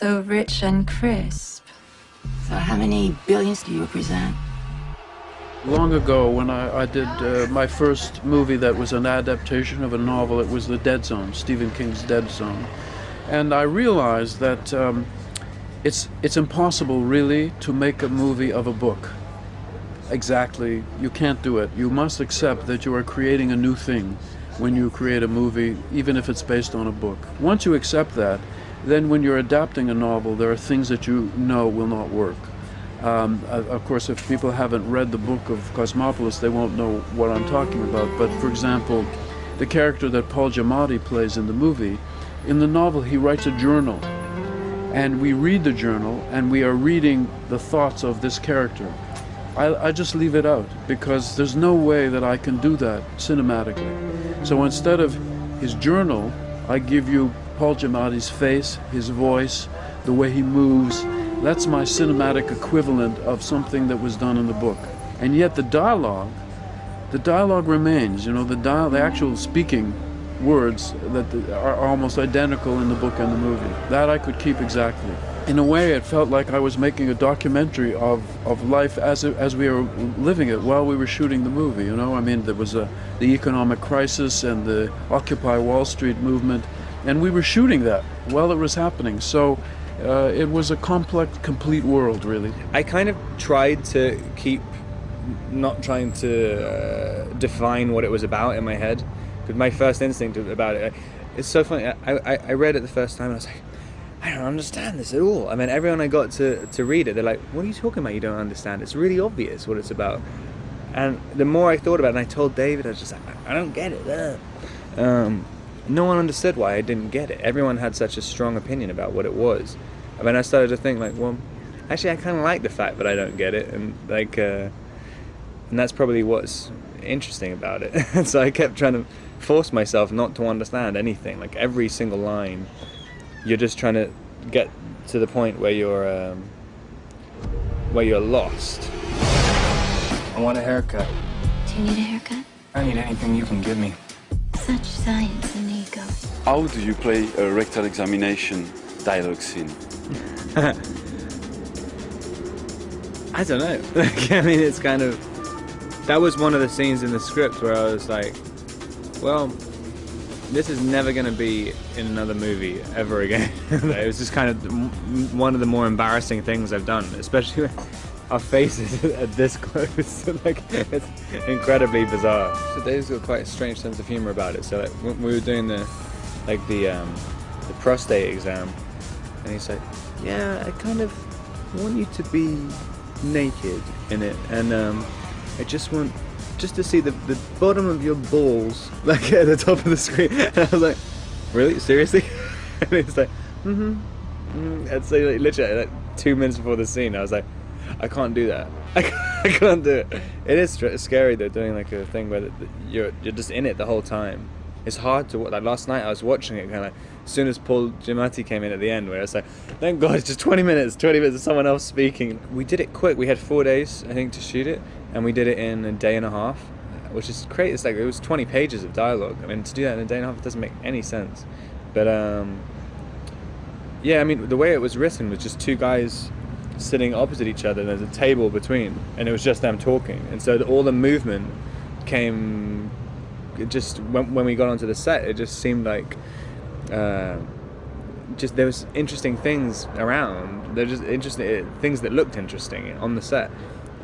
so rich and crisp. So how many billions do you represent? Long ago, when I did my first movie that was an adaptation of a novel, it was The Dead Zone, Stephen King's Dead Zone. And I realized that it's impossible, really, to make a movie of a book. Exactly, you can't do it. You must accept that you are creating a new thing when you create a movie, even if it's based on a book. Once you accept that, then when you're adapting a novel, there are things that you know will not work. Of course, if people haven't read the book of Cosmopolis, they won't know what I'm talking about. But for example, the character that Paul Giamatti plays in the movie, in the novel he writes a journal. And we read the journal, and we are reading the thoughts of this character. I just leave it out, because there's no way that I can do that cinematically. So instead of his journal, I give you Paul Giamatti's face, his voice, the way he moves. That's my cinematic equivalent of something that was done in the book. And yet the dialogue remains, you know, the actual speaking words that are almost identical in the book and the movie. That I could keep exactly. In a way, it felt like I was making a documentary of life as we were living it while we were shooting the movie, you know? I mean, there was the economic crisis and the Occupy Wall Street movement, and we were shooting that while it was happening. So it was a complex, complete world, really. I kind of tried to keep not trying to define what it was about in my head, because my first instinct about it, it's so funny. I read it the first time and I was like, I don't understand this at all. I mean, everyone I got to read it, they're like, what are you talking about? You don't understand. It's really obvious what it's about. And the more I thought about it, and I told David, I was just like, I don't get it. No one understood why I didn't get it. Everyone had such a strong opinion about what it was. I mean, I started to think like, well, actually, I kind of like the fact that I don't get it, and like, and that's probably what's interesting about it. So I kept trying to force myself not to understand anything. Like every single line, you're just trying to get to the point where you're lost. I want a haircut. Do you need a haircut? I need anything you can give me. Such science and ego. How do you play a rectal examination dialogue scene? I don't know. I mean, it's kind of... That was one of the scenes in the script where I was like, well, this is never going to be in another movie ever again. It was just kind of one of the more embarrassing things I've done, especially when our faces are this close. Like, it's incredibly bizarre. So Dave's got quite a strange sense of humor about it. So like, when we were doing the prostate exam, and he's like, yeah, I kind of want you to be naked in it, and I just want to see the bottom of your balls, like at the top of the screen. And I was like, really? Seriously? And he's like, And so like, literally like 2 minutes before the scene, I was like, I can't do that. I can't do it. It is scary though, doing like a thing where you're just in it the whole time. It's hard to watch. Like last night I was watching it kind of like, as soon as Paul Giamatti came in at the end, where I was like, thank God, it's just 20 minutes of someone else speaking. We did it quick. We had 4 days, I think, to shoot it, and we did it in a day and a half, which is crazy. It's like, it was 20 pages of dialogue. I mean, to do that in a day and a half, it doesn't make any sense. But yeah, I mean, the way it was written was just two guys sitting opposite each other, and there's a table between, and it was just them talking. And so all the movement came, it just, when we got onto the set, it just seemed like, just there was interesting things around. There were just interesting things that looked interesting on the set,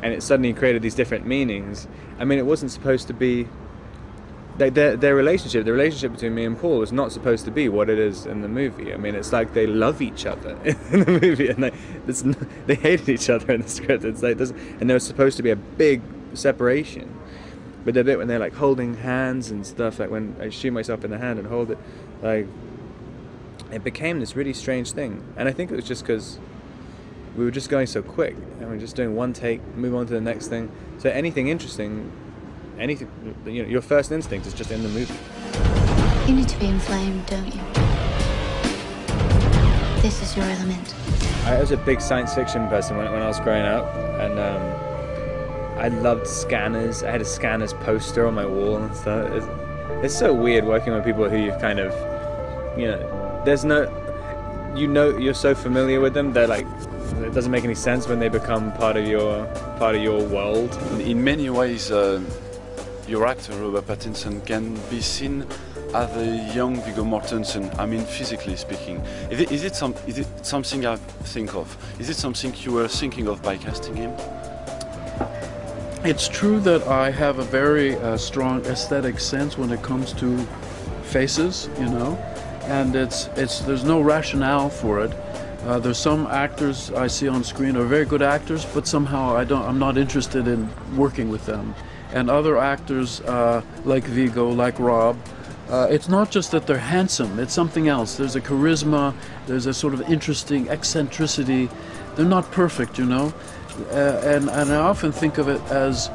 and it suddenly created these different meanings. I mean, it wasn't supposed to be like their relationship. The relationship between me and Paul was not supposed to be what it is in the movie. I mean, it's like they love each other in the movie, and they hated each other in the script. It's like and there was supposed to be a big separation. But the bit when they're like holding hands and stuff, like when I shoot myself in the hand and hold it, like, it became this really strange thing. And I think it was just because we were just going so quick, and we were just doing one take, move on to the next thing. So anything interesting, anything, you know, your first instinct is just in the movie. You need to be inflamed, don't you? This is your element. I was a big science fiction person when I was growing up, and I loved scanners. I had a scanners poster on my wall and stuff. It's so weird working with people who you've kind of, you know, you know, you're so familiar with them. They're like, it doesn't make any sense when they become part of your world. In many ways, your actor Robert Pattinson can be seen as a young Viggo Mortensen. I mean, physically speaking. Is it something I think of? Is it something you were thinking of by casting him? It's true that I have a very strong aesthetic sense when it comes to faces, you know, and there's no rationale for it. There's some actors I see on screen are very good actors, but somehow I'm not interested in working with them. And other actors like Viggo, like Rob, it's not just that they're handsome, it's something else. There's a charisma, there's a sort of interesting eccentricity. They're not perfect, you know. And I often think of it as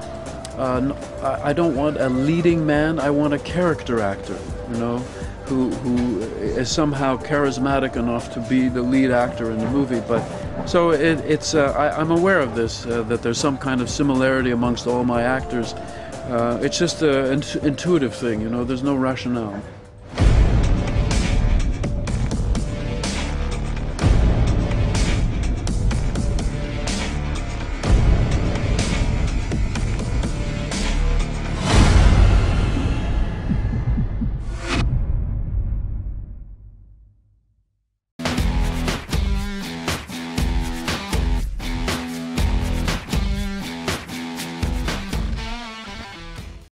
I don't want a leading man, I want a character actor, you know, who is somehow charismatic enough to be the lead actor in the movie. But so I'm aware of this, that there's some kind of similarity amongst all my actors. It's just an intuitive thing, you know, there's no rationale.